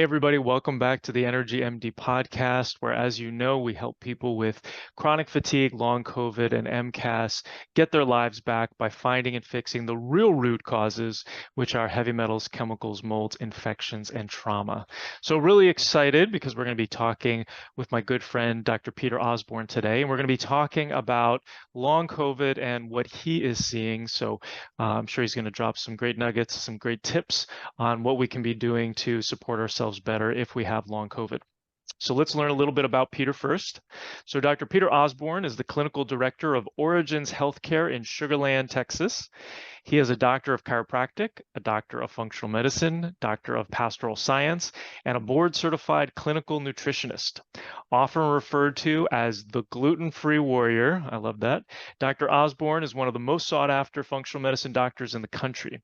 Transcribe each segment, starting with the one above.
Hey, everybody, welcome back to the Energy MD podcast, where, as you know, we help people with chronic fatigue, long COVID, and MCAS get their lives back by finding and fixing the real root causes, which are heavy metals, chemicals, molds, infections, and trauma. So, really excited because we're going to be talking with my good friend, Dr. Peter Osborne, today, and we're going to be talking about long COVID and what he is seeing. So, I'm sure he's going to drop some great nuggets, some great tips on what we can be doing to support ourselves better if we have long COVID. So let's learn a little bit about Peter first. So Dr. Peter Osborne is the clinical director of Origins Healthcare in Sugar Land, Texas. He is a doctor of chiropractic, a doctor of functional medicine, doctor of pastoral science, and a board certified clinical nutritionist. Often referred to as the Gluten-Free Warrior, I love that, Dr. Osborne is one of the most sought after functional medicine doctors in the country.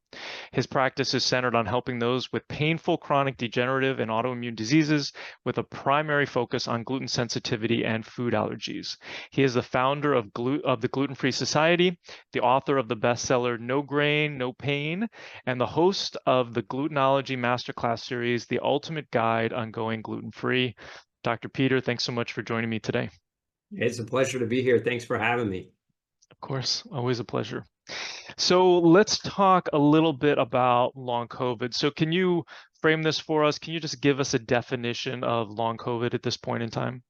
His practice is centered on helping those with painful chronic degenerative and autoimmune diseases with a primary focus on gluten sensitivity and food allergies. He is the founder of the Gluten Free Society, the author of the bestseller No Grain, No Pain, and the host of the Glutenology MasterClass Series, the ultimate guide on going gluten-free. Dr. Peter, thanks so much for joining me today. It's a pleasure to be here. Thanks for having me. Of course, always a pleasure. So let's talk a little bit about long COVID. So can you frame this for us? Can you just give us a definition of long COVID at this point in time?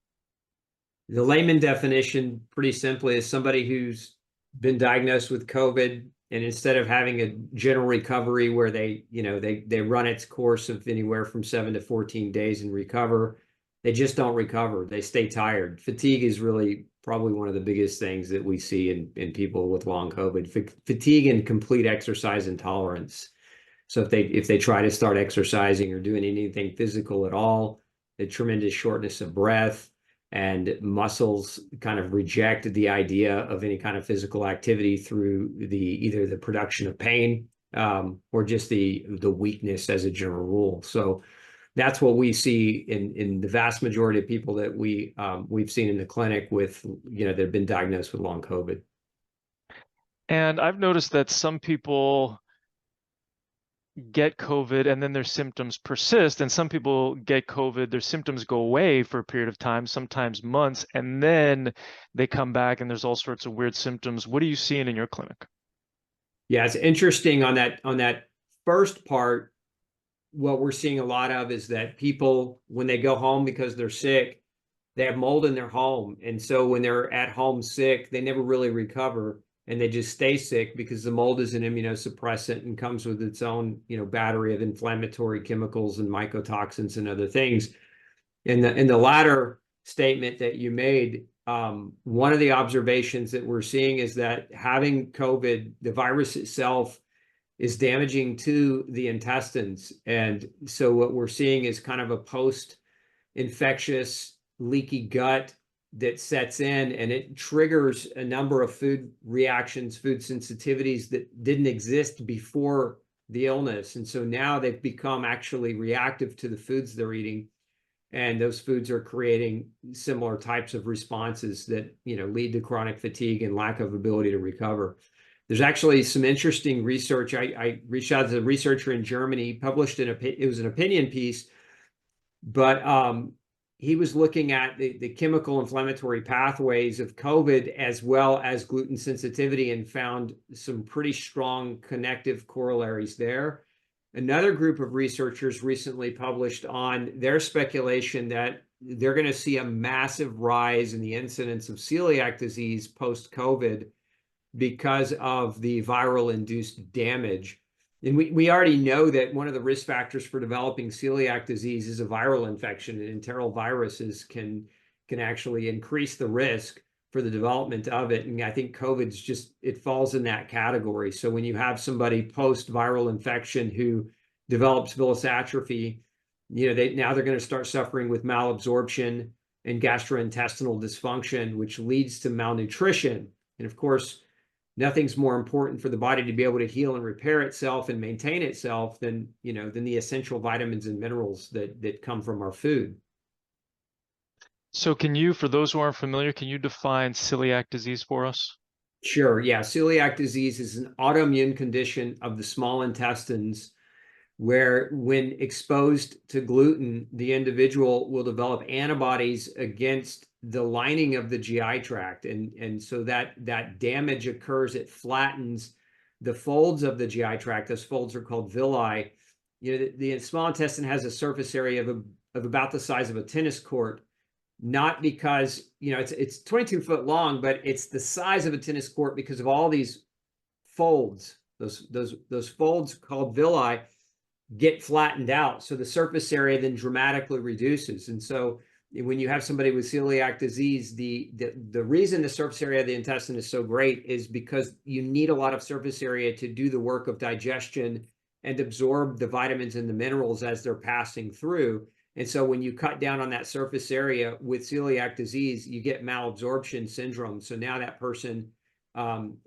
The layman definition, pretty simply, is somebody who's been diagnosed with COVID, and instead of having a general recovery where they run its course of anywhere from 7 to 14 days and recover, they just don't recover. They stay tired. Fatigue is really probably one of the biggest things that we see in people with long COVID. Fatigue and complete exercise intolerance. So if they try to start exercising or doing anything physical at all, the tremendous shortness of breath and muscles kind of reject the idea of any kind of physical activity through either the production of pain or just the weakness as a general rule. So that's what we see in the vast majority of people that we've seen in the clinic with, that have been diagnosed with long COVID. And I've noticed that some people get COVID and then their symptoms persist, and some people get COVID, their symptoms go away for a period of time, sometimes months, and then they come back and there's all sorts of weird symptoms. What are you seeing in your clinic? Yeah, it's interesting on that first part. What we're seeing a lot of is that people, when they go home because they're sick, they have mold in their home. And so when they're at home sick, they never really recover and they just stay sick because the mold is an immunosuppressant and comes with its own, battery of inflammatory chemicals and mycotoxins and other things. In the latter statement that you made, one of the observations that we're seeing is that having COVID, the virus itself, is damaging to the intestines. And so what we're seeing is kind of a post-infectious leaky gut that sets in, and it triggers a number of food reactions, food sensitivities that didn't exist before the illness. And so now they've become actually reactive to the foods they're eating. And those foods are creating similar types of responses that, lead to chronic fatigue and lack of ability to recover. There's actually some interesting research. I reached out to a researcher in Germany, published it was an opinion piece, but he was looking at the chemical inflammatory pathways of COVID as well as gluten sensitivity and found some pretty strong connective corollaries there. Another group of researchers recently published on their speculation that they're going to see a massive rise in the incidence of celiac disease post-COVID because of the viral induced damage. And we already know that one of the risk factors for developing celiac disease is a viral infection, and enteroviruses can actually increase the risk for the development of it. And I think COVID's it falls in that category. So when you have somebody post-viral infection who develops villus atrophy, now they're going to start suffering with malabsorption and gastrointestinal dysfunction, which leads to malnutrition. And of course, nothing's more important for the body to be able to heal and repair itself and maintain itself than the essential vitamins and minerals that come from our food. So for those who aren't familiar, can you define celiac disease for us? Sure. Yeah. Celiac disease is an autoimmune condition of the small intestines where when exposed to gluten, the individual will develop antibodies against the lining of the GI tract. And so that damage occurs, it flattens the folds of the GI tract. Those folds are called villi. The small intestine has a surface area of about the size of a tennis court, not because, it's 22 foot long, but it's the size of a tennis court because of all these folds. Those folds called villi get flattened out. So the surface area then dramatically reduces. And so when you have somebody with celiac disease, the reason the surface area of the intestine is so great is because you need a lot of surface area to do the work of digestion and absorb the vitamins and the minerals as they're passing through. And so when you cut down on that surface area with celiac disease, you get malabsorption syndrome. So now that person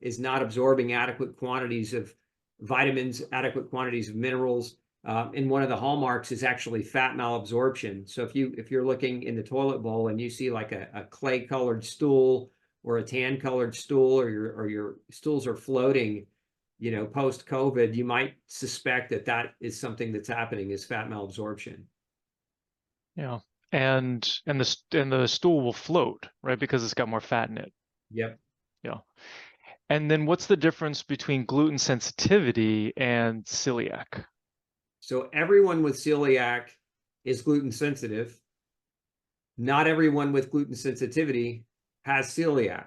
is not absorbing adequate quantities of vitamins, adequate quantities of minerals. And one of the hallmarks is actually fat malabsorption. So if you're looking in the toilet bowl and you see like a clay colored stool or a tan colored stool, or your stools are floating, post COVID, you might suspect that is something that's happening, is fat malabsorption. Yeah. And the stool will float, right? Because it's got more fat in it. Yep. Yeah. And then what's the difference between gluten sensitivity and celiac? So everyone with celiac is gluten sensitive. Not everyone with gluten sensitivity has celiac.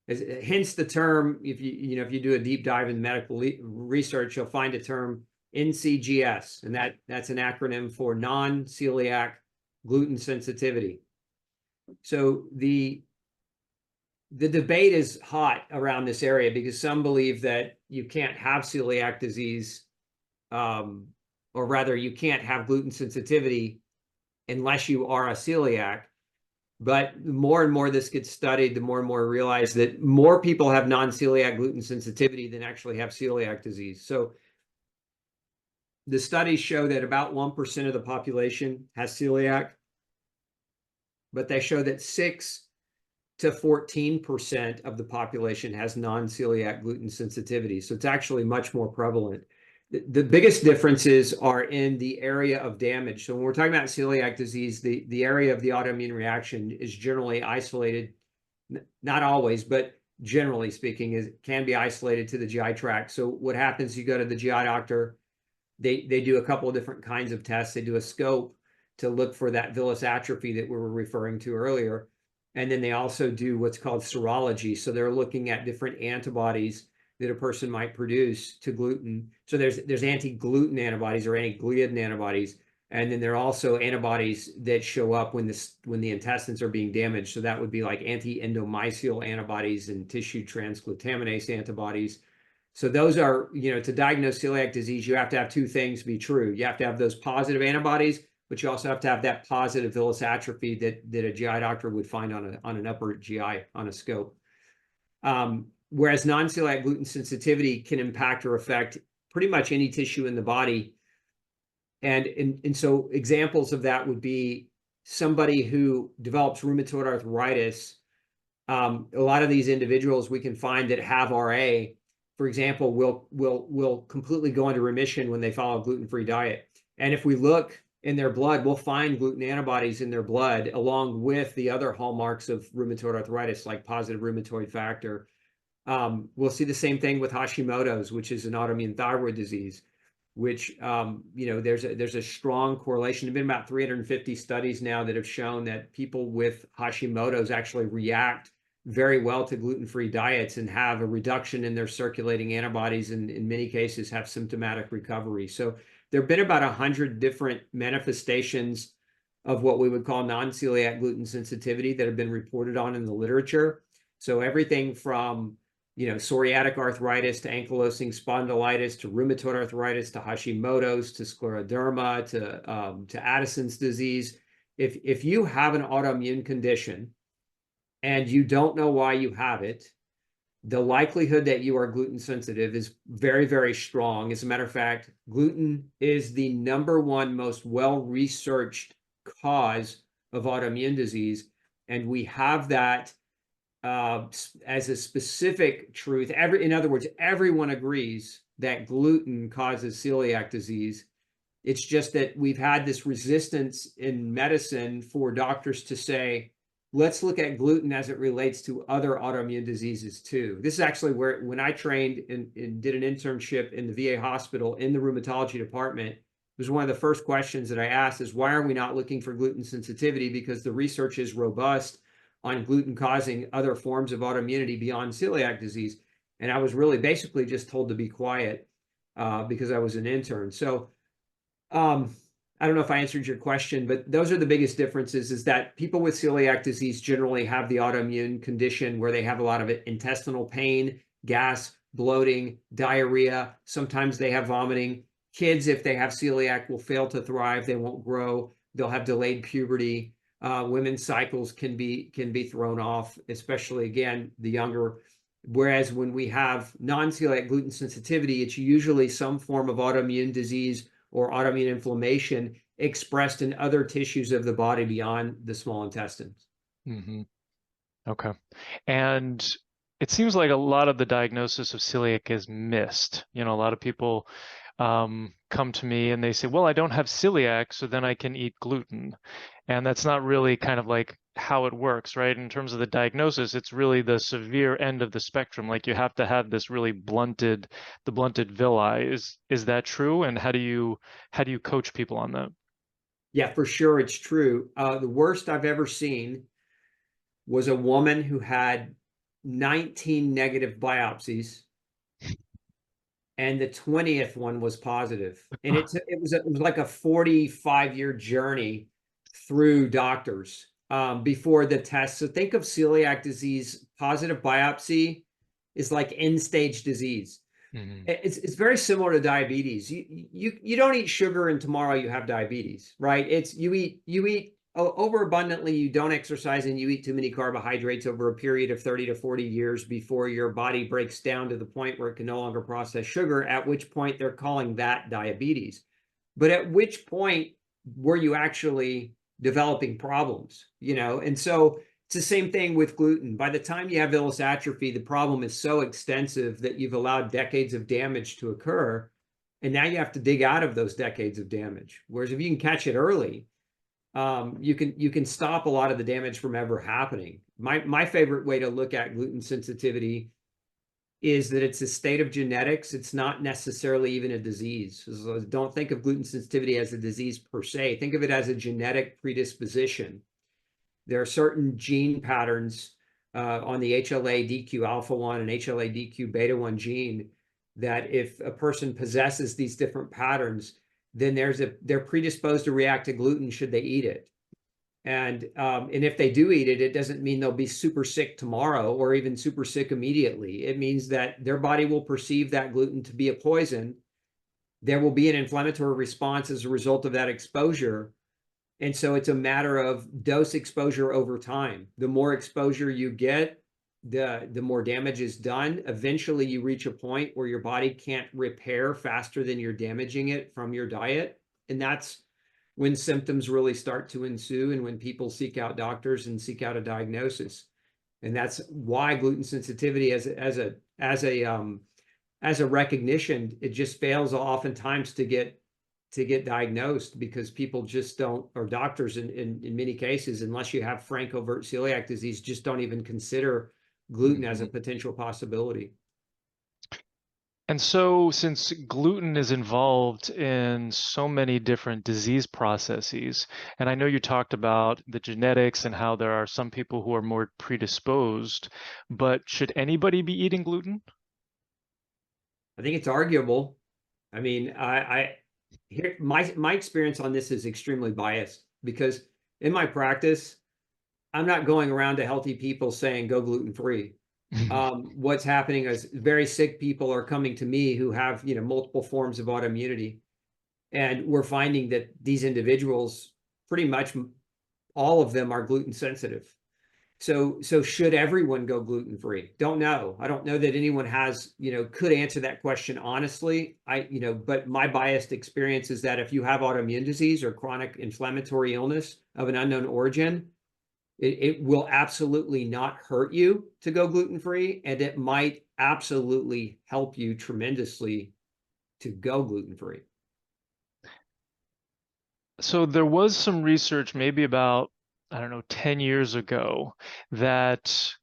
Hence the term, if you do a deep dive in medical research, you'll find a term NCGS, and that's an acronym for non-celiac gluten sensitivity. So the debate is hot around this area because some believe that you can't have celiac disease, or rather you can't have gluten sensitivity unless you are a celiac. But the more and more this gets studied, the more and more we realize that more people have non-celiac gluten sensitivity than actually have celiac disease. So the studies show that about 1% of the population has celiac, but they show that 6 to 14% of the population has non-celiac gluten sensitivity. So it's actually much more prevalent. The biggest differences are in the area of damage. So when we're talking about celiac disease, the area of the autoimmune reaction is generally isolated, not always, but generally speaking, it can be isolated to the GI tract. So what happens, you go to the GI doctor, they do a couple of different kinds of tests. They do a scope to look for that villus atrophy that we were referring to earlier. And then they also do what's called serology. So they're looking at different antibodies that a person might produce to gluten. So there's anti-gluten antibodies or anti-gliadin antibodies. And then there are also antibodies that show up when the intestines are being damaged. So that would be like anti-endomysial antibodies and tissue transglutaminase antibodies. So those are, to diagnose celiac disease, you have to have two things be true. You have to have those positive antibodies, but you also have to have that positive villus atrophy that a GI doctor would find on an upper GI on a scope. Whereas non-celiac gluten sensitivity can impact or affect pretty much any tissue in the body. And so examples of that would be somebody who develops rheumatoid arthritis. A lot of these individuals we can find that have RA, for example, will completely go into remission when they follow a gluten-free diet. And if we look in their blood, we'll find gluten antibodies in their blood along with the other hallmarks of rheumatoid arthritis, like positive rheumatoid factor. We'll see the same thing with Hashimoto's, which is an autoimmune thyroid disease, which, there's a strong correlation. There have been about 350 studies now that have shown that people with Hashimoto's actually react very well to gluten-free diets and have a reduction in their circulating antibodies, and in many cases have symptomatic recovery. So there have been about 100 different manifestations of what we would call non-celiac gluten sensitivity that have been reported on in the literature. So everything from psoriatic arthritis to ankylosing spondylitis to rheumatoid arthritis to Hashimoto's to scleroderma to Addison's disease. If you have an autoimmune condition and you don't know why you have it, the likelihood that you are gluten sensitive is very, very strong. As a matter of fact, gluten is the #1 most well-researched cause of autoimmune disease. And we have that as a specific truth. In other words, everyone agrees that gluten causes celiac disease. It's just that we've had this resistance in medicine for doctors to say, let's look at gluten as it relates to other autoimmune diseases too. This is actually where, when I trained and did an internship in the VA hospital in the rheumatology department, it was one of the first questions that I asked is, why are we not looking for gluten sensitivity? Because the research is robust on gluten causing other forms of autoimmunity beyond celiac disease. And I was really basically just told to be quiet because I was an intern. So I don't know if I answered your question, but those are the biggest differences, is that people with celiac disease generally have the autoimmune condition where they have a lot of intestinal pain, gas, bloating, diarrhea. Sometimes they have vomiting. Kids, if they have celiac, will fail to thrive. They won't grow. They'll have delayed puberty. Women's cycles can be thrown off, especially, again, the younger. Whereas when we have non-celiac gluten sensitivity, it's usually some form of autoimmune disease or autoimmune inflammation expressed in other tissues of the body beyond the small intestines. Mm-hmm. Okay. And it seems like a lot of the diagnosis of celiac is missed. A lot of people come to me and they say, well, I don't have celiac, so then I can eat gluten. And that's not really kind of like how it works, right? In terms of the diagnosis, it's really the severe end of the spectrum. Like, you have to have this really blunted villi. Is that true? And how do you coach people on that? Yeah, for sure, it's true. The worst I've ever seen was a woman who had 19 negative biopsies, and the 20th one was positive. And it was like a 45-year journey through doctors before the test. So think of celiac disease, positive biopsy is like end stage disease. Mhm. It's very similar to diabetes. You don't eat sugar and tomorrow you have diabetes, right? It's you eat overabundantly, you don't exercise, and you eat too many carbohydrates over a period of 30 to 40 years before your body breaks down to the point where it can no longer process sugar, at which point they're calling that diabetes. But at which point were you actually developing problems, And so it's the same thing with gluten. By the time you have villus atrophy, the problem is so extensive that you've allowed decades of damage to occur. And now you have to dig out of those decades of damage. Whereas if you can catch it early, you can stop a lot of the damage from ever happening. My favorite way to look at gluten sensitivity is that it's a state of genetics. It's not necessarily even a disease. So don't think of gluten sensitivity as a disease per se. Think of it as a genetic predisposition. There are certain gene patterns on the HLA-DQ alpha-1 and HLA-DQ beta-1 gene that if a person possesses these different patterns, then they're predisposed to react to gluten should they eat it. And if they do eat it, it doesn't mean they'll be super sick tomorrow or even super sick immediately. It means that their body will perceive that gluten to be a poison. There will be an inflammatory response as a result of that exposure. And so it's a matter of dose exposure over time. The more exposure you get, the more damage is done. Eventually, you reach a point where your body can't repair faster than you're damaging it from your diet. And that's when symptoms really start to ensue and when people seek out doctors and seek out a diagnosis. And that's why gluten sensitivity as a recognition, it just fails oftentimes to get diagnosed because people just don't, or doctors in many cases, unless you have frank overt celiac disease, just don't even consider gluten as a Mhm. potential possibility. And so, since gluten is involved in so many different disease processes, and I know you talked about the genetics and how there are some people who are more predisposed, but should anybody be eating gluten? I think it's arguable. I mean, here my experience on this is extremely biased because in my practice, I'm not going around to healthy people saying go gluten free. What's happening is very sick people are coming to me who have multiple forms of autoimmunity, and we're finding that these individuals, pretty much all of them, are gluten sensitive. So should everyone go gluten free? Don't know. I don't know that anyone could answer that question honestly. But my biased experience is that if you have autoimmune disease or chronic inflammatory illness of an unknown origin, it will absolutely not hurt you to go gluten free, and it might absolutely help you tremendously to go gluten free. So there was some research maybe about, I don't know, 10 years ago that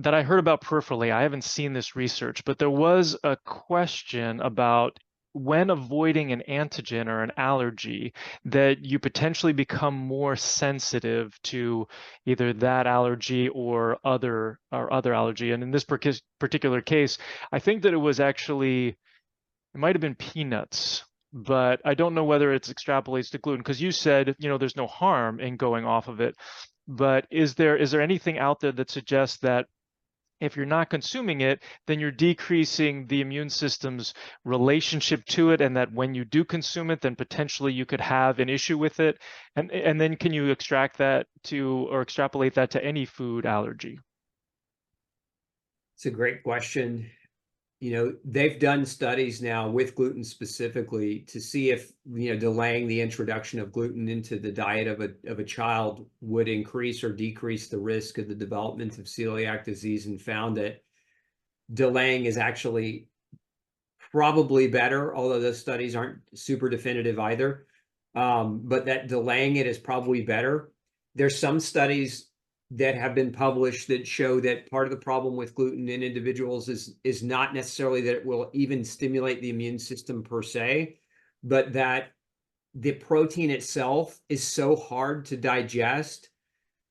I heard about peripherally. I haven't seen this research, but there was a question about when avoiding an antigen or an allergy that you potentially become more sensitive to either that allergy or other allergy. And in this particular case, I think that it was actually, it might have been peanuts, but I don't know whether it's extrapolates to gluten because you said, there's no harm in going off of it. But is there anything out there that suggests that if you're not consuming it, then you're decreasing the immune system's relationship to it, and that when you do consume it, then potentially you could have an issue with it? And then can you extract that to or extrapolate that to any food allergy? It's a great question. They've done studies now with gluten specifically to see if, delaying the introduction of gluten into the diet of a child would increase or decrease the risk of the development of celiac disease, and found that delaying is actually probably better, although those studies aren't super definitive either. But that delaying it is probably better. There's some studies that have been published that show that part of the problem with gluten in individuals is not necessarily that it will even stimulate the immune system per se, but that the protein itself is so hard to digest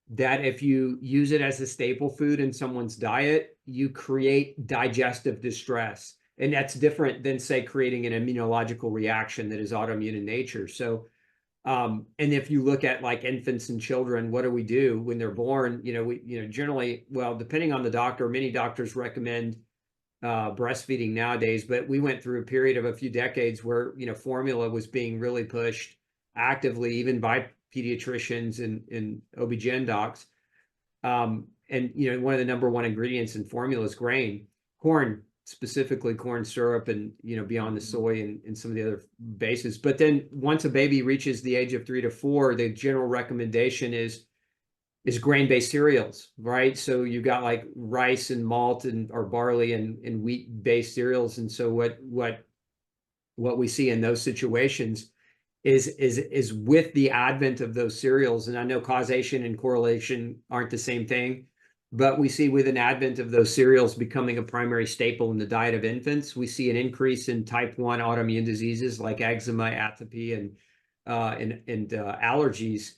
that if you use it as a staple food in someone's diet, you create digestive distress. And that's different than, say, creating an immunological reaction that is autoimmune in nature. So, and if you look at like infants and children, what do we do when they're born? Generally, well, depending on the doctor, many doctors recommend breastfeeding nowadays, but we went through a period of a few decades where, formula was being really pushed actively, even by pediatricians and OB-GYN docs. And one of the number one ingredients in formula is grain, corn, specifically corn syrup, and beyond the soy and some of the other bases. But then once a baby reaches the age of 3 to 4, the general recommendation is grain-based cereals, right? So you got like rice and malt or barley and wheat-based cereals. And so what we see in those situations is with the advent of those cereals, and I know causation and correlation aren't the same thing, but we see with an advent of those cereals becoming a primary staple in the diet of infants, we see an increase in type 1 autoimmune diseases like eczema, atopy, and allergies,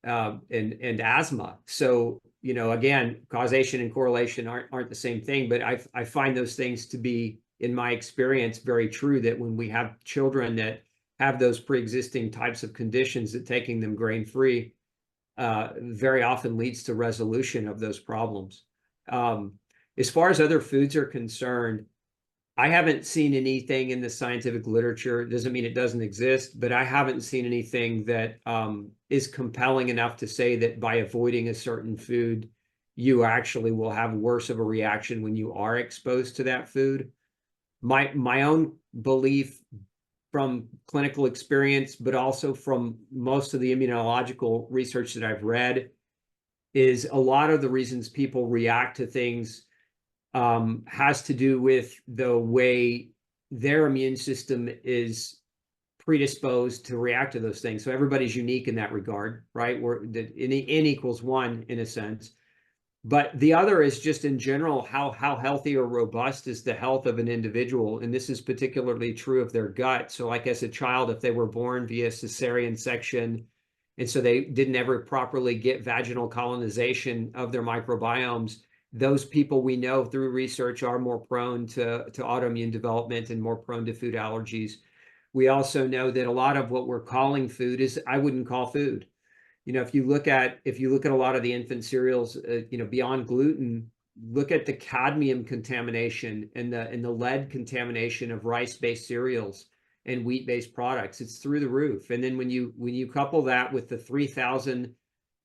and asthma. So, again, causation and correlation aren't the same thing, but I find those things to be, in my experience, very true, that when we have children that have those pre-existing types of conditions, that taking them grain-free very often leads to resolution of those problems. As far as other foods are concerned, I haven't seen anything in the scientific literature. It doesn't mean it doesn't exist, but I haven't seen anything that is compelling enough to say that by avoiding a certain food, you actually will have worse of a reaction when you are exposed to that food. My own belief from clinical experience, but also from most of the immunological research that I've read, is a lot of the reasons people react to things has to do with the way their immune system is predisposed to react to those things. So everybody's unique in that regard, right? Where N equals 1 in a sense. But the other is just in general, how healthy or robust is the health of an individual. And this is particularly true of their gut. So like as a child, if they were born via cesarean section, and so they didn't ever properly get vaginal colonization of their microbiomes, those people we know through research are more prone to autoimmune development and more prone to food allergies. We also know that a lot of what we're calling food is, I wouldn't call food. If you look at a lot of the infant cereals, beyond gluten, look at the cadmium contamination and the lead contamination of rice-based cereals and wheat-based products. It's through the roof. And then when you couple that with the 3,000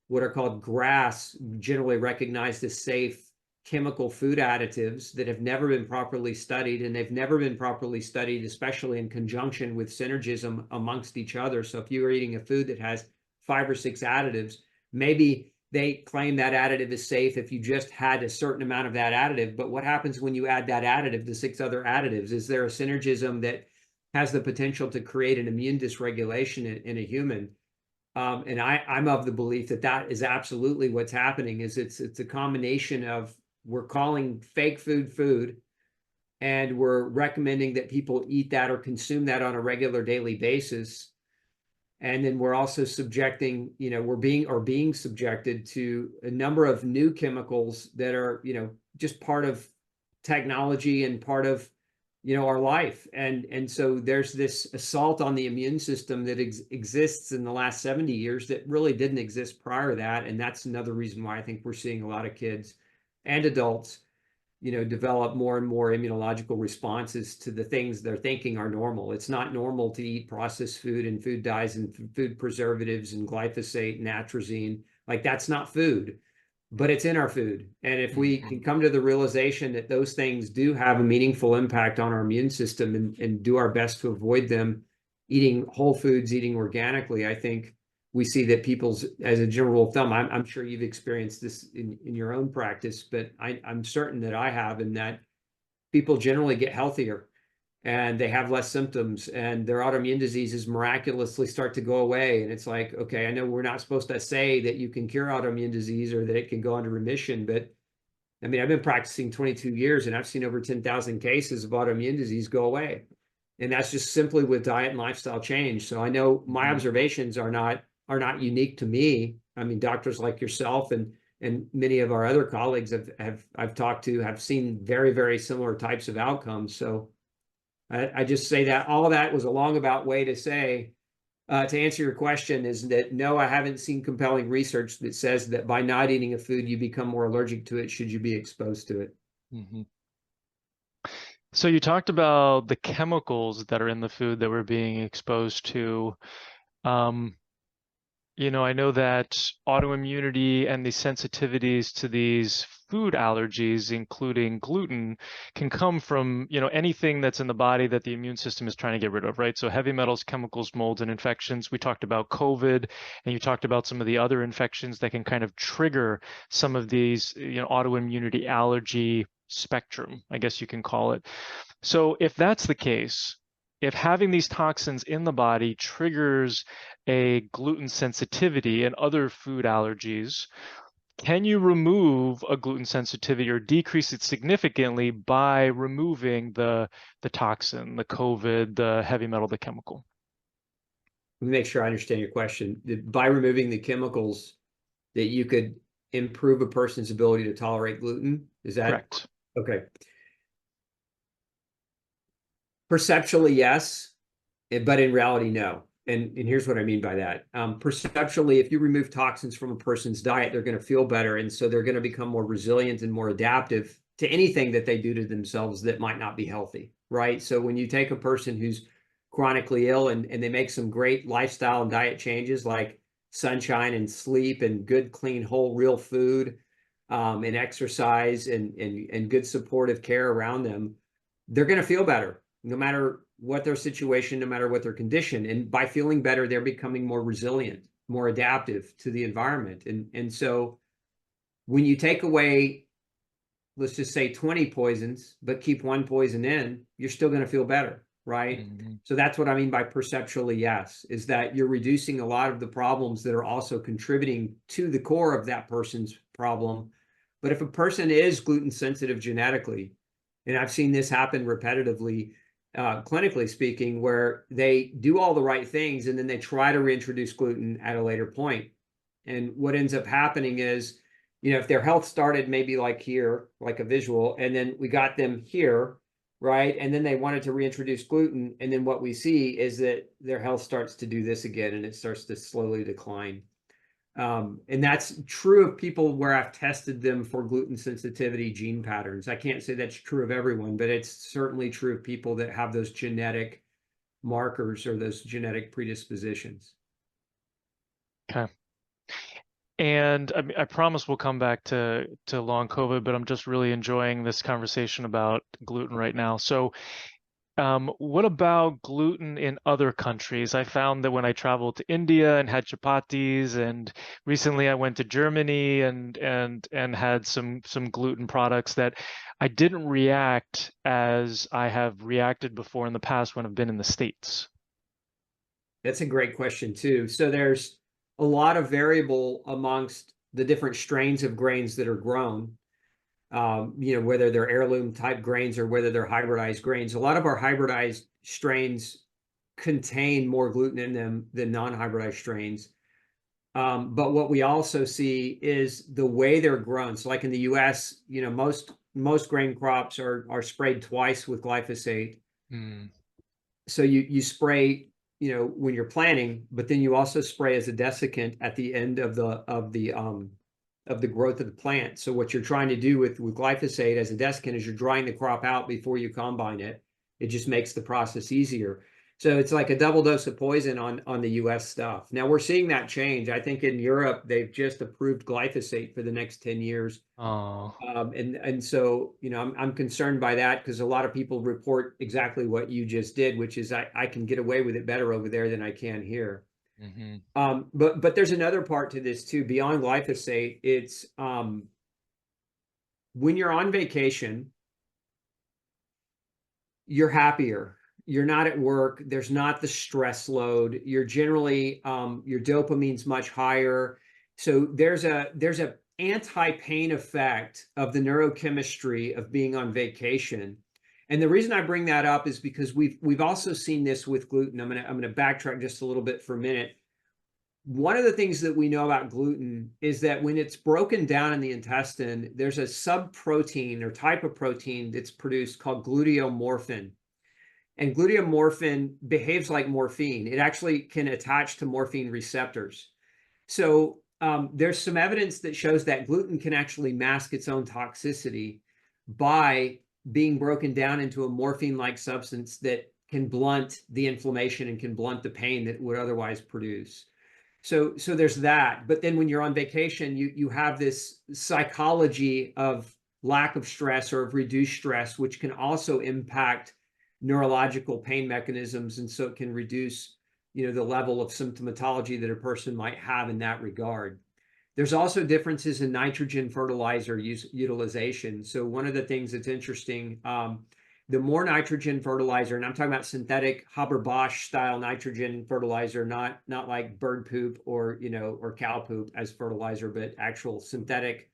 what are called GRAS, generally recognized as safe chemical food additives that have never been properly studied, and they've never been properly studied, especially in conjunction with synergism amongst each other. So if you're eating a food that has 5 or 6 additives, maybe they claim that additive is safe if you just had a certain amount of that additive. But what happens when you add that additive to 6 other additives? Is there a synergism that has the potential to create an immune dysregulation in a human. And I'm of the belief that that is absolutely what's happening. Is it's a combination of, we're calling fake food food, and we're recommending that people eat that or consume that on a regular daily basis. And then we're also subjecting, we're being subjected to a number of new chemicals that are, just part of technology and part of, our life. And so there's this assault on the immune system that exists in the last 70 years that really didn't exist prior to that. And that's another reason why I think we're seeing a lot of kids and adults, develop more and more immunological responses to the things they're thinking are normal. It's not normal to eat processed food and food dyes and food preservatives and glyphosate and atrazine. Like, that's not food, but it's in our food. And if we can come to the realization that those things do have a meaningful impact on our immune system, and do our best to avoid them, eating whole foods, eating organically, I think we see that people's, as a general rule of thumb, I'm sure you've experienced this in your own practice, but I'm certain that I have, and that people generally get healthier and they have less symptoms, and their autoimmune diseases miraculously start to go away. And it's like, okay, I know we're not supposed to say that you can cure autoimmune disease or that it can go into remission, but I mean, I've been practicing 22 years and I've seen over 10,000 cases of autoimmune disease go away. And that's just simply with diet and lifestyle change. So I know my observations are not unique to me. I mean, doctors like yourself and many of our other colleagues I've talked to have seen very, very similar types of outcomes. So I just say that all that was a long about way to say, to answer your question, is that no, I haven't seen compelling research that says that by not eating a food, you become more allergic to it should you be exposed to it. So you talked about the chemicals that are in the food that we're being exposed to. I know that autoimmunity and the sensitivities to these food allergies, including gluten, can come from, anything that's in the body that the immune system is trying to get rid of, right? So heavy metals, chemicals, molds, and infections. We talked about COVID, and you talked about some of the other infections that can kind of trigger some of these, autoimmunity allergy spectrum, I guess you can call it. So if that's the case, if having these toxins in the body triggers a gluten sensitivity and other food allergies, can you remove a gluten sensitivity or decrease it significantly by removing the toxin, the COVID, the heavy metal, the chemical? Let me make sure I understand your question. By removing the chemicals, that you could improve a person's ability to tolerate gluten? Is that Correct? okay? Perceptually, yes, but in reality, no. And here's what I mean by that. Perceptually, if you remove toxins from a person's diet, they're going to feel better. And so they're going to become more resilient and more adaptive to anything that they do to themselves that might not be healthy, right? So when you take a person who's chronically ill and they make some great lifestyle and diet changes like sunshine and sleep and good, clean, whole, real food, and exercise and good supportive care around them, they're going to feel better no matter what their situation, no matter what their condition. And by feeling better, they're becoming more resilient, more adaptive to the environment. And so when you take away, let's just say 20 poisons, but keep one poison in, you're still going to feel better, right? So that's what I mean by perceptually, yes, is that you're reducing a lot of the problems that are also contributing to the core of that person's problem. But if a person is gluten sensitive genetically, and I've seen this happen repetitively, clinically speaking, where they do all the right things and then they try to reintroduce gluten at a later point. And what ends up happening is, if their health started maybe like here, like a visual, and then we got them here, right? And then they wanted to reintroduce gluten. And then what we see is that their health starts to do this again, and it starts to slowly decline. And that's true of people where I've tested them for gluten sensitivity gene patterns. I can't say that's true of everyone, but it's certainly true of people that have those genetic markers or those genetic predispositions. Okay. And I promise we'll come back to long COVID, but I'm just really enjoying this conversation about gluten right now. So What about gluten in other countries? I found that when I traveled to India and had chapatis, and recently I went to Germany and had some gluten products that I didn't react as I have reacted before in the past when I've been in the States. That's a great question too. So there's a lot of variable amongst the different strains of grains that are grown. Whether they're heirloom type grains or whether they're hybridized grains. A lot of our hybridized strains contain more gluten in them than non-hybridized strains. But what we also see is the way they're grown. So like in the US, most grain crops are sprayed twice with glyphosate. Mm, So you spray, when you're planting, but then you also spray as a desiccant at the end of the growth of the plant. So what you're trying to do with glyphosate as a desiccant is you're drying the crop out before you combine it. It just makes the process easier. So it's like a double dose of poison on the US stuff. Now we're seeing that change. I think in Europe, they've just approved glyphosate for the next 10 years. oh, And so, I'm concerned by that because a lot of people report exactly what you just did, which is I can get away with it better over there than I can here. hmm But there's another part to this too. Beyond glyphosate, it's when you're on vacation, you're happier. You're not at work. There's not the stress load. You're generally your dopamine's much higher. So there's a anti-pain effect of the neurochemistry of being on vacation. And the reason I bring that up is because we've also seen this with gluten. I'm gonna backtrack just a little bit for a minute. One of the things that we know about gluten is that when it's broken down in the intestine, there's a subprotein or type of protein that's produced called gluteomorphin. And gluteomorphin behaves like morphine. It actually can attach to morphine receptors. So there's some evidence that shows that gluten can actually mask its own toxicity by being broken down into a morphine-like substance that can blunt the inflammation and can blunt the pain that it would otherwise produce. So there's that. But then when you're on vacation, you have this psychology of lack of stress or of reduced stress, which can also impact neurological pain mechanisms, and so it can reduce the level of symptomatology that a person might have in that regard. There's also differences in nitrogen fertilizer utilization. So one of the things that's interesting, the more nitrogen fertilizer, and I'm talking about synthetic Haber-Bosch style nitrogen fertilizer, not like bird poop or or cow poop as fertilizer, but actual synthetic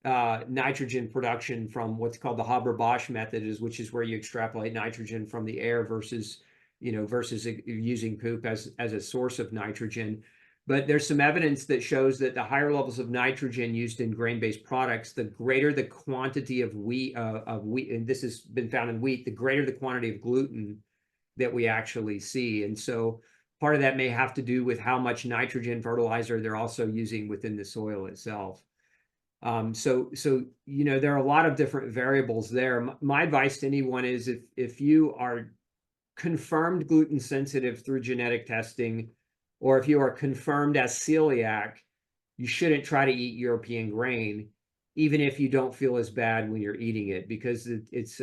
nitrogen production from what's called the Haber-Bosch method, which is where you extrapolate nitrogen from the air versus using poop as a source of nitrogen. But there's some evidence that shows that the higher levels of nitrogen used in grain-based products, the greater the quantity of wheat, and this has been found in wheat, the greater the quantity of gluten that we actually see. And so part of that may have to do with how much nitrogen fertilizer they're also using within the soil itself. So there are a lot of different variables there. My advice to anyone is if you are confirmed gluten sensitive through genetic testing, or if you are confirmed as celiac, you shouldn't try to eat European grain, even if you don't feel as bad when you're eating it, because it's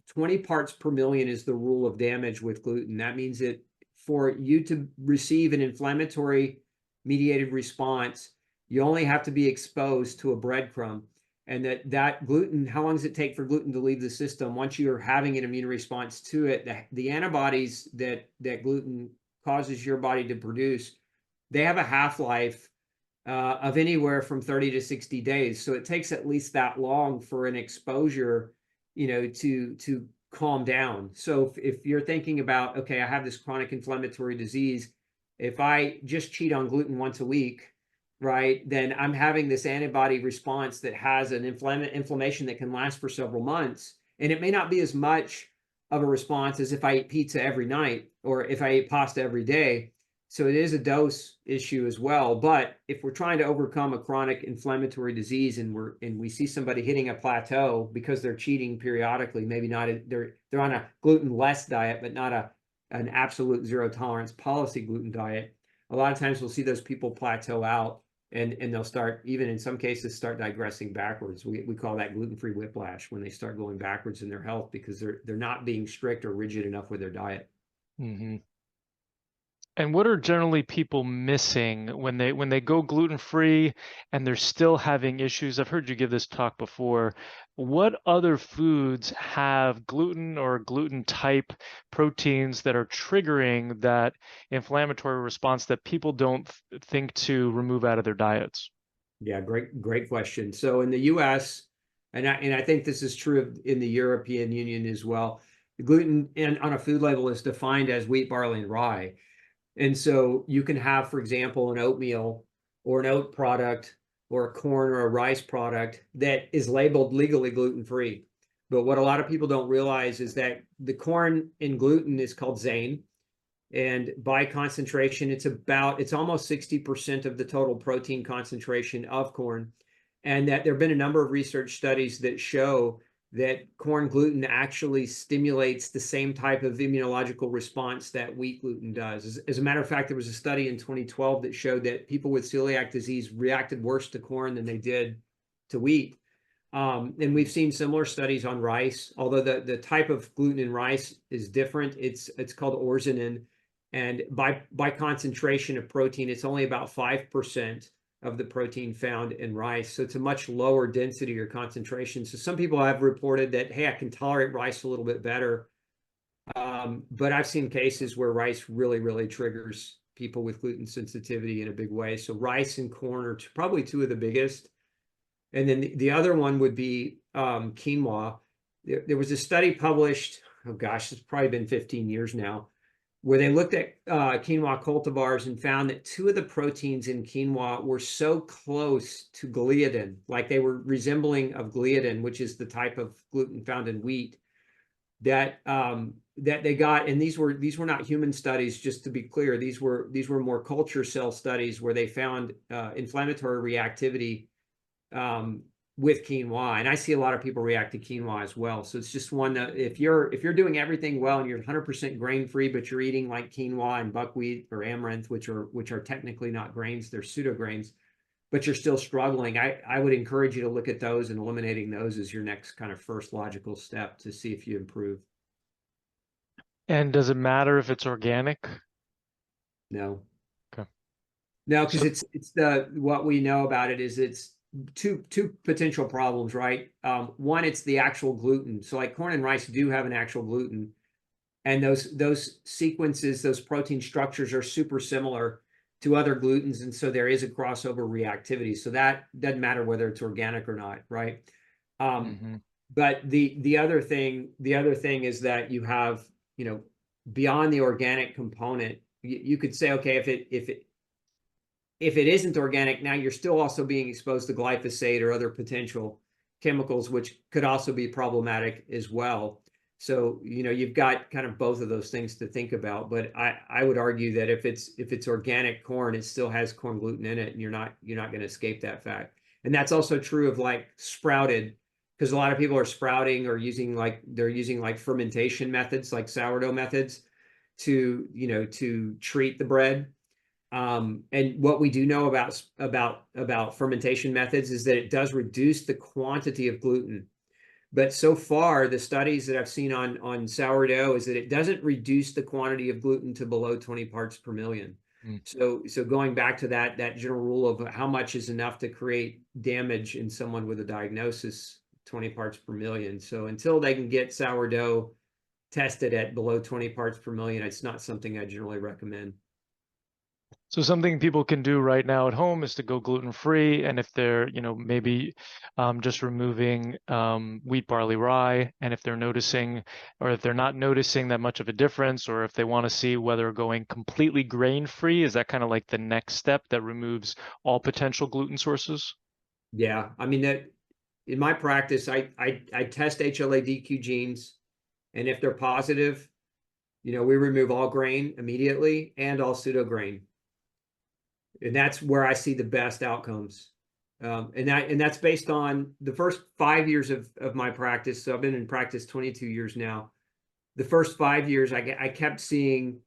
20 parts per million is the rule of damage with gluten. That means that for you to receive an inflammatory mediated response, you only have to be exposed to a breadcrumb. And that gluten, how long does it take for gluten to leave the system? Once you're having an immune response to it, the antibodies that gluten causes your body to produce, they have a half-life of anywhere from 30 to 60 days. So it takes at least that long for an exposure, to calm down. So if you're thinking about, okay, I have this chronic inflammatory disease, if I just cheat on gluten once a week, right, then I'm having this antibody response that has an inflammation that can last for several months. And it may not be as much of a response as if I eat pizza every night or if I ate pasta every day. So it is a dose issue as well. But if we're trying to overcome a chronic inflammatory disease and we see somebody hitting a plateau because they're cheating periodically, maybe not they're on a gluten-less diet, but not an absolute zero tolerance policy gluten diet. A lot of times we'll see those people plateau out and they'll start, even in some cases, start digressing backwards. We call that gluten-free whiplash, when they start going backwards in their health because they're not being strict or rigid enough with their diet. Mm-hmm. And what are generally people missing when they go gluten-free and they're still having issues? I've heard you give this talk before. What other foods have gluten or gluten type proteins that are triggering that inflammatory response that people don't think to remove out of their diets? Yeah, great question. So in the US, and I think this is true in the European Union as well, the gluten on a food label is defined as wheat, barley, and rye. And so you can have, for example, an oatmeal or an oat product or a corn or a rice product that is labeled legally gluten-free. But what a lot of people don't realize is that the corn in gluten is called zein. And by concentration, it's almost 60% of the total protein concentration of corn. And that there have been a number of research studies that show that corn gluten actually stimulates the same type of immunological response that wheat gluten does. As a matter of fact, there was a study in 2012 that showed that people with celiac disease reacted worse to corn than they did to wheat. And we've seen similar studies on rice, although the type of gluten in rice is different. It's called orzonin, and by concentration of protein, it's only about 5% of the protein found in rice. So it's a much lower density or concentration. So some people have reported that, hey, I can tolerate rice a little bit better. But I've seen cases where rice really triggers people with gluten sensitivity in a big way. So rice and corn are probably two of the biggest. And then the other one would be quinoa. There was a study published, oh gosh, it's probably been 15 years now, where they looked at quinoa cultivars and found that two of the proteins in quinoa were so close to gliadin, like they were resembling of gliadin, which is the type of gluten found in wheat, that that they got. And these were not human studies, just to be clear. These were more culture cell studies where they found inflammatory reactivity with quinoa. And I see a lot of people react to quinoa as well. So it's just one that if you're doing everything well and you're 100% grain free, but you're eating like quinoa and buckwheat or amaranth, which are technically not grains, they're pseudo grains, but you're still struggling, I would encourage you to look at those, and eliminating those is your next kind of first logical step to see if you improve. And does it matter if it's organic? No. Okay. No, because So, it's what we know about it is it's two potential problems, right? One, it's the actual gluten. So like corn and rice do have an actual gluten, and those sequences, those protein structures are super similar to other glutens, and so there is a crossover reactivity. So that doesn't matter whether it's organic or not, right? mhm. But the other thing is that you have, beyond the organic component, you could say, okay, if it isn't organic, now you're still also being exposed to glyphosate or other potential chemicals, which could also be problematic as well. So, you've got kind of both of those things to think about. But I would argue that if it's organic corn, it still has corn gluten in it, and you're not going to escape that fact. And that's also true of like sprouted, because a lot of people are sprouting or using like fermentation methods, like sourdough methods, to treat the bread. And what we do know about fermentation methods is that it does reduce the quantity of gluten. But so far, the studies that I've seen on sourdough is that it doesn't reduce the quantity of gluten to below 20 parts per million. Mm. So going back to that general rule of how much is enough to create damage in someone with a diagnosis, 20 parts per million. So until they can get sourdough tested at below 20 parts per million, it's not something I generally recommend. So something people can do right now at home is to go gluten-free, and if they're, maybe just removing wheat, barley, rye, and if they're noticing, or if they're not noticing that much of a difference, or if they want to see whether going completely grain-free, is that kind of like the next step that removes all potential gluten sources? Yeah, I mean that in my practice, I test HLA-DQ genes, and if they're positive, we remove all grain immediately and all pseudo grain, and that's where I see the best outcomes. And that's based on the first 5 years of my practice. So I've been in practice 22 years now. The first 5 years, I kept seeing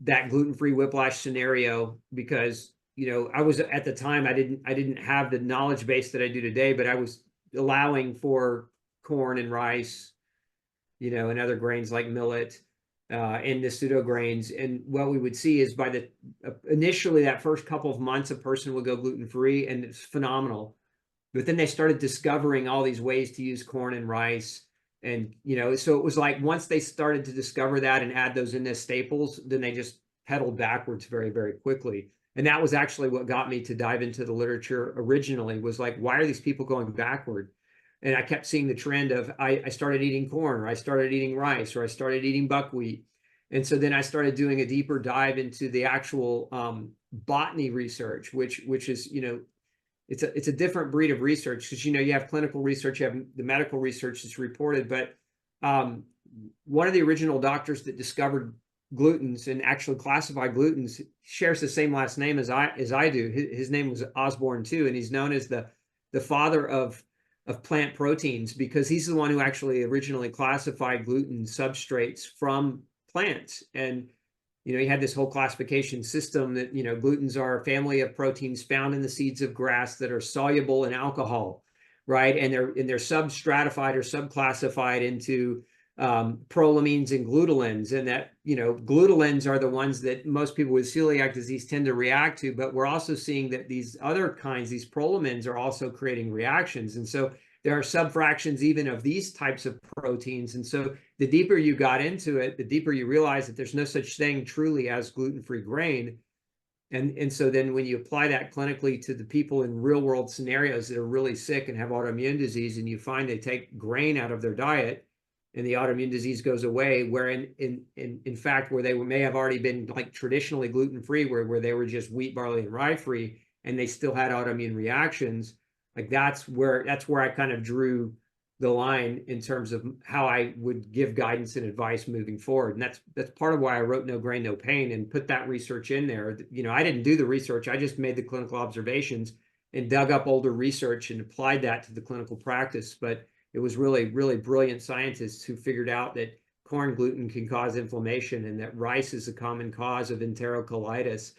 that gluten-free whiplash scenario because I was at the time, I didn't have the knowledge base that I do today, but I was allowing for corn and rice, and other grains like millet, and the pseudo grains. And what we would see is by the initially that first couple of months, a person would go gluten free, and it's phenomenal. But then they started discovering all these ways to use corn and rice. And, so it was like once they started to discover that and add those in as staples, then they just pedaled backwards very, very quickly. And that was actually what got me to dive into the literature originally, was like, why are these people going backward? And I kept seeing the trend of I started eating corn, or I started eating rice, or I started eating buckwheat. And so then I started doing a deeper dive into the actual botany research, which is, it's a different breed of research, because you have clinical research, you have the medical research that's reported, but one of the original doctors that discovered glutens and actually classified glutens shares the same last name as I do. His name was Osborne too, and he's known as the father of plant proteins, because he's the one who actually originally classified gluten substrates from plants. And he had this whole classification system that, glutens are a family of proteins found in the seeds of grass that are soluble in alcohol, right? And they're substratified or subclassified into prolamines and glutelins. And that, glutelins are the ones that most people with celiac disease tend to react to. But we're also seeing that these other kinds, these prolamins, are also creating reactions. And so there are subfractions even of these types of proteins. And so the deeper you got into it, the deeper you realize that there's no such thing truly as gluten-free grain. And so then when you apply that clinically to the people in real world scenarios that are really sick and have autoimmune disease, and you find they take grain out of their diet and the autoimmune disease goes away, where in fact, where they may have already been like traditionally gluten-free, where they were just wheat, barley, and rye free, and they still had autoimmune reactions, like that's where I kind of drew the line in terms of how I would give guidance and advice moving forward. And that's part of why I wrote No Grain, No Pain and put that research in there. I didn't do the research. I just made the clinical observations and dug up older research and applied that to the clinical practice. But it was really, really brilliant scientists who figured out that corn gluten can cause inflammation, and that rice is a common cause of enterocolitis,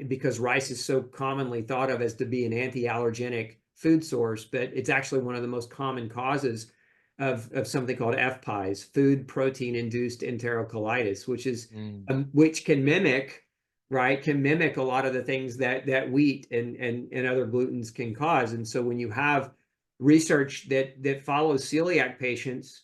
because rice is so commonly thought of as to be an anti-allergenic food source, but it's actually one of the most common causes of something called FPIES, food protein induced enterocolitis, which can mimic, right? Can mimic a lot of the things that wheat and other glutens can cause. And so when you have research that follows celiac patients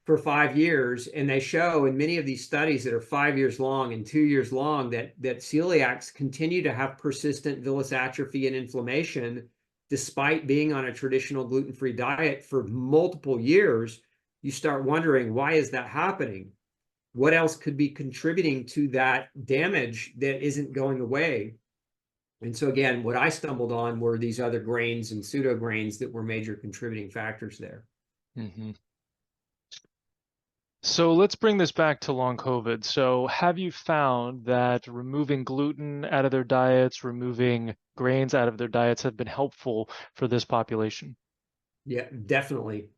for 5 years, and they show in many of these studies that are 5 years long and 2 years long that celiacs continue to have persistent villus atrophy and inflammation despite being on a traditional gluten-free diet for multiple years, you start wondering, why is that happening? What else could be contributing to that damage that isn't going away? And so again, what I stumbled on were these other grains and pseudo grains that were major contributing factors there. Mm-hmm. So let's bring this back to long COVID. So have you found that removing gluten out of their diets, removing grains out of their diets have been helpful for this population? Yeah, definitely.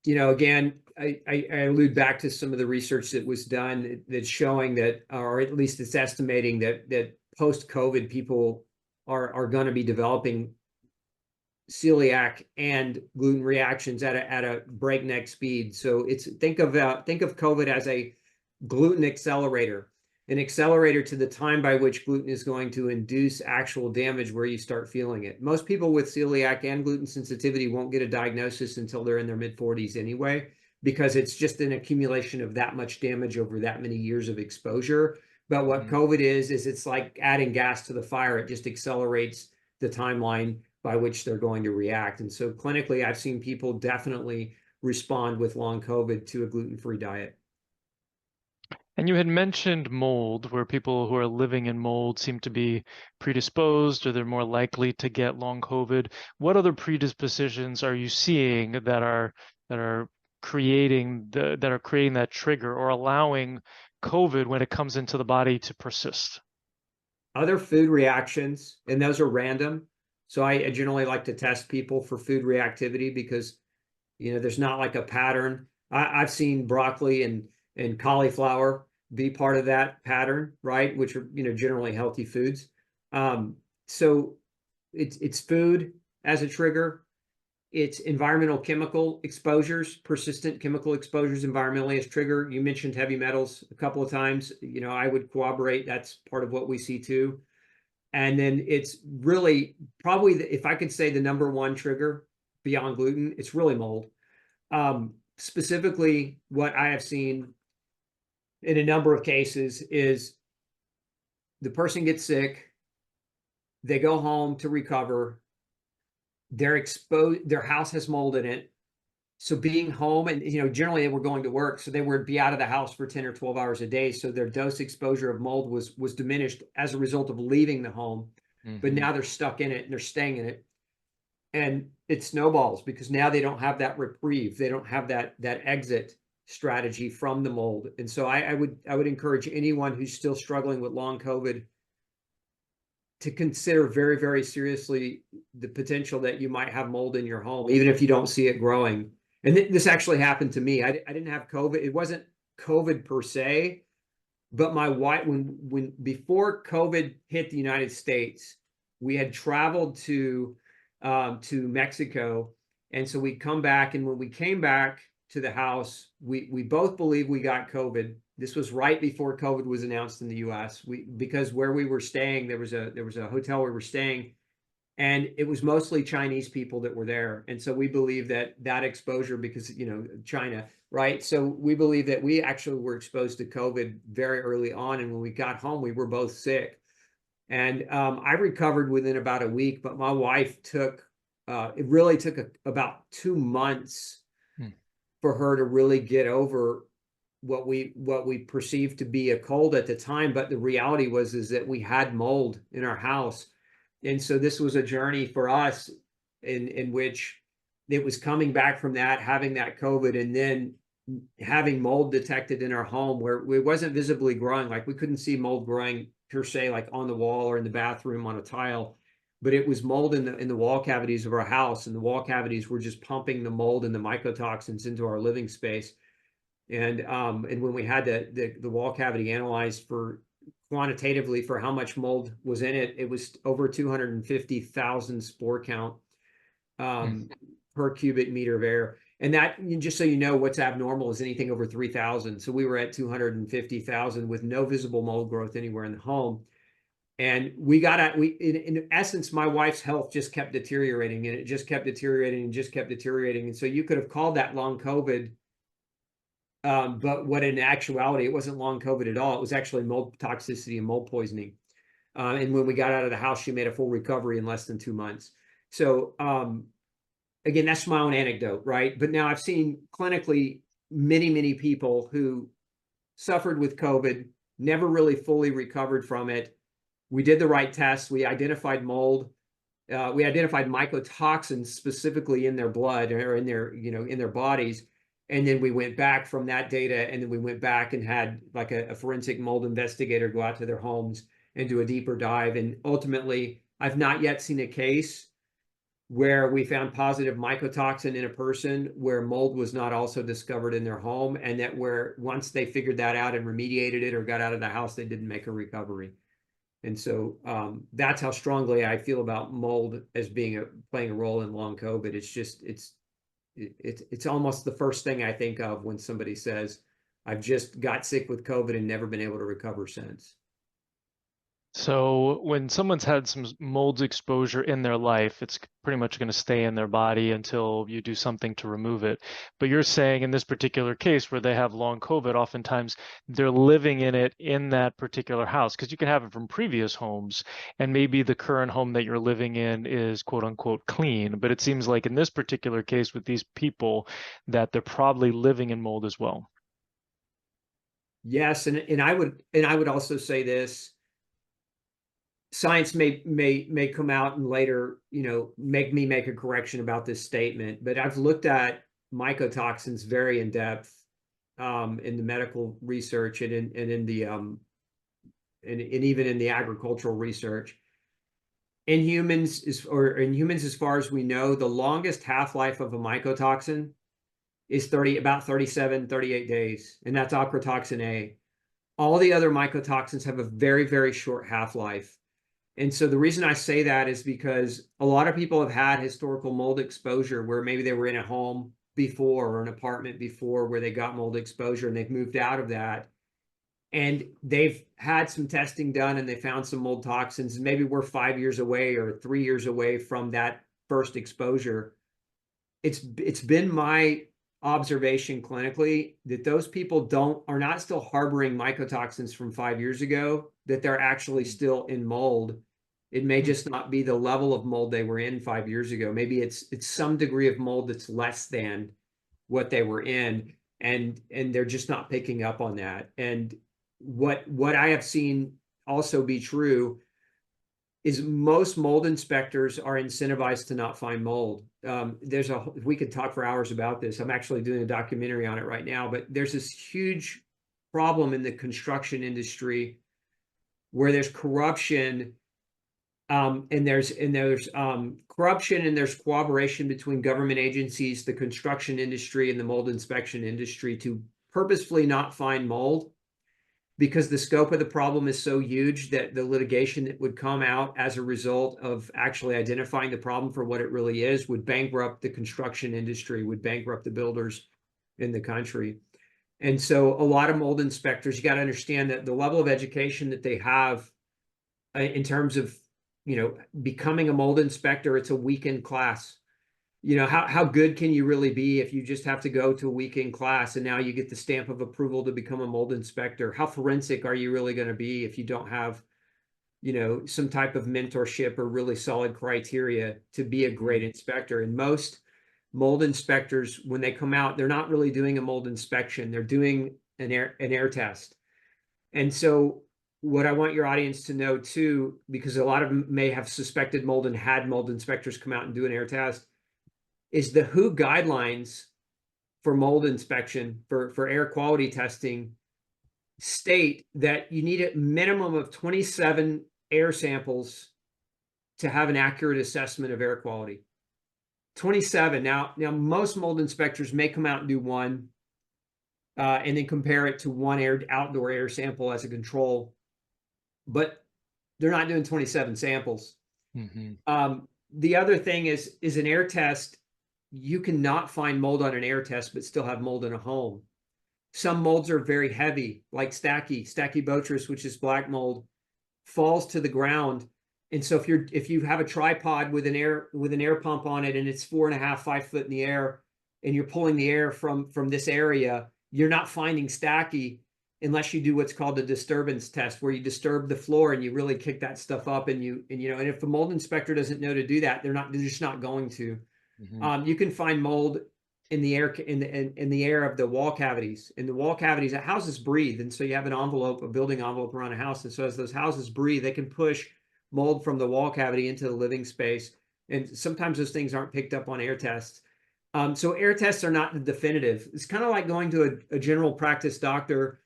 Again, I allude back to some of the research that was done that's showing that, or at least it's estimating that post-COVID people are going to be developing celiac and gluten reactions at a breakneck speed. So think of COVID as a gluten accelerator, an accelerator to the time by which gluten is going to induce actual damage where you start feeling it. Most people with celiac and gluten sensitivity won't get a diagnosis until they're in their mid-40s anyway, because it's just an accumulation of that much damage over that many years of exposure. But what COVID is it's like adding gas to the fire. It just accelerates the timeline by which they're going to react. And so clinically, I've seen people definitely respond with long COVID to a gluten-free diet. And you had mentioned mold, where people who are living in mold seem to be predisposed, or they're more likely to get long COVID. What other predispositions are you seeing that are creating that trigger or allowing COVID, when it comes into the body, to persist? Other food reactions, and those are random. So I generally like to test people for food reactivity, because there's not like a pattern. I've seen broccoli and cauliflower be part of that pattern, right? Which are, generally healthy foods. So it's food as a trigger. It's environmental chemical exposures, persistent chemical exposures environmentally as trigger. You mentioned heavy metals a couple of times. I would corroborate that's part of what we see too. And then it's really probably, if I could say the number one trigger beyond gluten, it's really mold. Specifically, what I have seen in a number of cases is the person gets sick, they go home to recover, they're exposed, their house has mold in it. So being home, and generally they were going to work, so they would be out of the house for 10 or 12 hours a day. So their dose exposure of mold was diminished as a result of leaving the home. But now they're stuck in it and they're staying in it. And it snowballs because now they don't have that reprieve. They don't have that exit strategy from the mold. And so I would encourage anyone who's still struggling with long COVID to consider very, very seriously the potential that you might have mold in your home, even if you don't see it growing. And this actually happened to me. I didn't have COVID. It wasn't COVID per se, but my wife, when before COVID hit the United States, we had traveled to Mexico, and so we'd come back. And when we came back to the house, we both believed we got COVID. This was right before COVID was announced in the U.S. Because where we were staying, there was a hotel we were staying, and it was mostly Chinese people that were there. And so we believe that exposure, because China, right? So we believe that we actually were exposed to COVID very early on, and when we got home, we were both sick. And I recovered within about a week, but my wife it really took about 2 months for her to really get over what we perceived to be a cold at the time. But the reality is that we had mold in our house. And so this was a journey for us in which it was coming back from that, having that COVID, and then having mold detected in our home where it wasn't visibly growing. Like we couldn't see mold growing per se, like on the wall or in the bathroom on a tile, but it was mold in the wall cavities of our house, and the wall cavities were just pumping the mold and the mycotoxins into our living space. And when we had the wall cavity analyzed for quantitatively for how much mold was in it, it was over 250,000 spore count per cubic meter of air. And that, just so you know, what's abnormal is anything over 3,000. So we were at 250,000 with no visible mold growth anywhere in the home. And in essence, my wife's health just kept deteriorating, and it just kept deteriorating and just kept deteriorating. And so you could have called that long COVID. But what in actuality, it wasn't long COVID at all. It was actually mold toxicity and mold poisoning. And when we got out of the house, she made a full recovery in less than 2 months. So again, that's my own anecdote, right? But now I've seen clinically many, many people who suffered with COVID, never really fully recovered from it. We did the right tests. We identified mold. We identified mycotoxins specifically in their blood or in their bodies. And then we went back from that data, and then we went back and had like a forensic mold investigator go out to their homes and do a deeper dive. And ultimately, I've not yet seen a case where we found positive mycotoxin in a person where mold was not also discovered in their home, and that where once they figured that out and remediated it or got out of the house, they didn't make a recovery. And so that's how strongly I feel about mold as playing a role in long COVID. It's almost the first thing I think of when somebody says, I've just got sick with COVID and never been able to recover since. So when someone's had some mold exposure in their life, it's pretty much going to stay in their body until you do something to remove it. But you're saying in this particular case where they have long COVID, oftentimes they're living in it in that particular house, because you can have it from previous homes, and maybe the current home that you're living in is quote unquote clean. But it seems like in this particular case with these people that they're probably living in mold as well. Yes, and I would also say this. Science may come out and later, make me make a correction about this statement, but I've looked at mycotoxins very in depth in the medical research and in the and even in the agricultural research. In humans, as far as we know, the longest half-life of a mycotoxin is about 37, 38 days, and that's ochratoxin A. All the other mycotoxins have a very, very short half-life. And so the reason I say that is because a lot of people have had historical mold exposure where maybe they were in a home before or an apartment before where they got mold exposure and they've moved out of that. And they've had some testing done and they found some mold toxins. Maybe we're 5 years away or 3 years away from that first exposure. It's been my observation clinically that those people are not still harboring mycotoxins from 5 years ago, that they're actually still in mold. It may just not be the level of mold they were in 5 years ago. Maybe it's some degree of mold that's less than what they were in, and they're just not picking up on that. And what I have seen also be true is most mold inspectors are incentivized to not find mold. We could talk for hours about this. I'm actually doing a documentary on it right now, but there's this huge problem in the construction industry where there's corruption, and there's corruption, and there's cooperation between government agencies, the construction industry, and the mold inspection industry to purposefully not find mold, because the scope of the problem is so huge that the litigation that would come out as a result of actually identifying the problem for what it really is would bankrupt the construction industry, would bankrupt the builders in the country. And so a lot of mold inspectors, you got to understand that the level of education that they have in terms of, becoming a mold inspector, it's a weekend class. How good can you really be if you just have to go to a weekend class and now you get the stamp of approval to become a mold inspector? How forensic are you really going to be if you don't have, some type of mentorship or really solid criteria to be a great inspector? And most mold inspectors, when they come out, they're not really doing a mold inspection. They're doing an air test. And so what I want your audience to know too, because a lot of them may have suspected mold and had mold inspectors come out and do an air test, is the WHO guidelines for mold inspection, for air quality testing, state that you need a minimum of 27 air samples to have an accurate assessment of air quality. 27. Now most mold inspectors may come out and do one, and then compare it to one outdoor air sample as a control, but they're not doing 27 samples. The other thing is an air test. You cannot find mold on an air test, but still have mold in a home. Some molds are very heavy, like Stachybotrys, which is black mold, falls to the ground. And so if you have a tripod with an air pump on it and it's 4.5, 5 foot in the air, and you're pulling the air from this area, you're not finding stachy unless you do what's called a disturbance test, where you disturb the floor and you really kick that stuff up, and if the mold inspector doesn't know to do that, they're just not going to. You can find mold in the air in the air of the wall cavities. In the wall cavities, houses breathe, and so you have a building envelope around a house, and so as those houses breathe, they can push mold from the wall cavity into the living space, and sometimes those things aren't picked up on air tests. So air tests are not the definitive. It's kind of like going to a general practice doctor,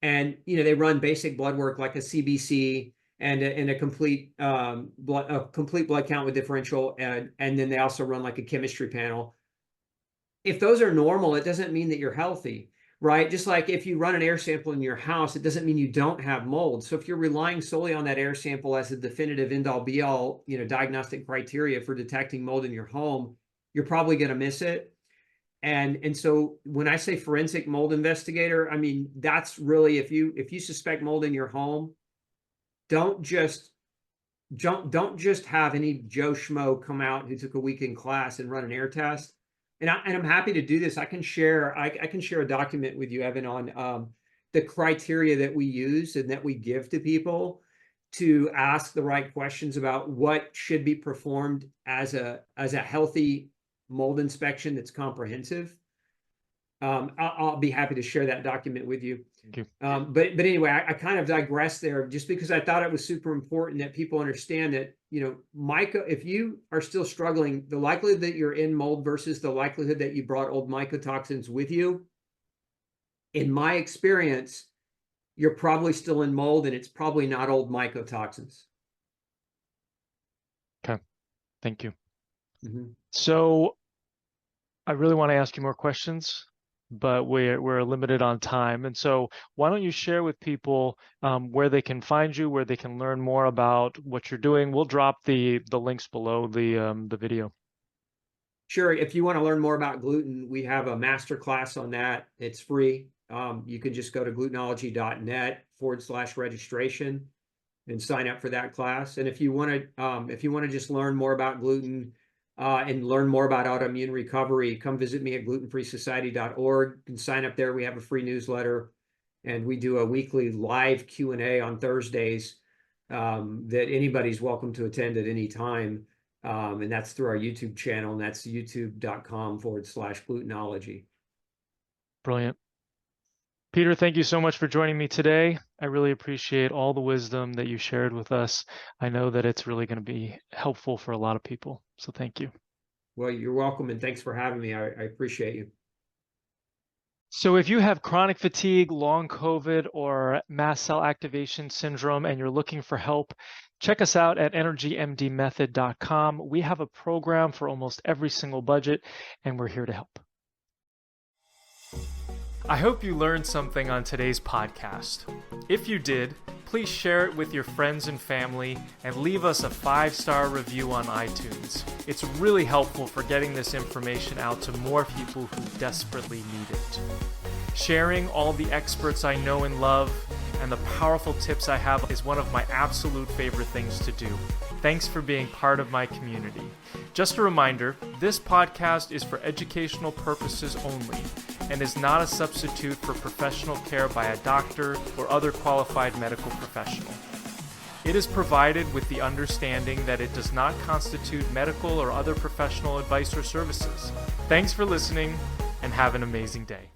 and they run basic blood work like a CBC and a complete blood count with differential, and then they also run like a chemistry panel. If those are normal, it doesn't mean that you're healthy, right? Just like if you run an air sample in your house, it doesn't mean you don't have mold. So if you're relying solely on that air sample as a definitive end-all be-all, diagnostic criteria for detecting mold in your home, you're probably going to miss it. And so when I say forensic mold investigator, I mean, that's really, if you suspect mold in your home, don't just have any Joe Schmo come out who took a weekend class and run an air test. And I'm happy to do this. I can share a document with you, Evan, on the criteria that we use and that we give to people to ask the right questions about what should be performed as a healthy mold inspection that's comprehensive. I'll be happy to share that document with you. Thank you. But anyway, I kind of digress there just because I thought it was super important that people understand that, if you are still struggling, the likelihood that you're in mold versus the likelihood that you brought old mycotoxins with you, in my experience, you're probably still in mold, and it's probably not old mycotoxins. Okay. Thank you. So I really want to ask you more questions, but we're limited on time. And so why don't you share with people where they can find you, where they can learn more about what you're doing? We'll drop the links below the video. Sure. If you want to learn more about gluten, we have a master class on that. It's free. You can just go to glutenology.net/registration and sign up for that class. And if you want to just learn more about gluten and learn more about autoimmune recovery, come visit me at glutenfreesociety.org. You can sign up there. We have a free newsletter, and we do a weekly live Q&A on Thursdays that anybody's welcome to attend at any time. And that's through our YouTube channel, and that's youtube.com/glutenology. Brilliant. Peter, thank you so much for joining me today. I really appreciate all the wisdom that you shared with us. I know that it's really going to be helpful for a lot of people. So thank you. Well, you're welcome, and thanks for having me. I appreciate you. So if you have chronic fatigue, long COVID, or mast cell activation syndrome, and you're looking for help, check us out at energymdmethod.com. We have a program for almost every single budget, and we're here to help. I hope you learned something on today's podcast. If you did, please share it with your friends and family and leave us a 5-star review on iTunes. It's really helpful for getting this information out to more people who desperately need it. Sharing all the experts I know and love and the powerful tips I have is one of my absolute favorite things to do. Thanks for being part of my community. Just a reminder, this podcast is for educational purposes only and is not a substitute for professional care by a doctor or other qualified medical professional. It is provided with the understanding that it does not constitute medical or other professional advice or services. Thanks for listening, and have an amazing day.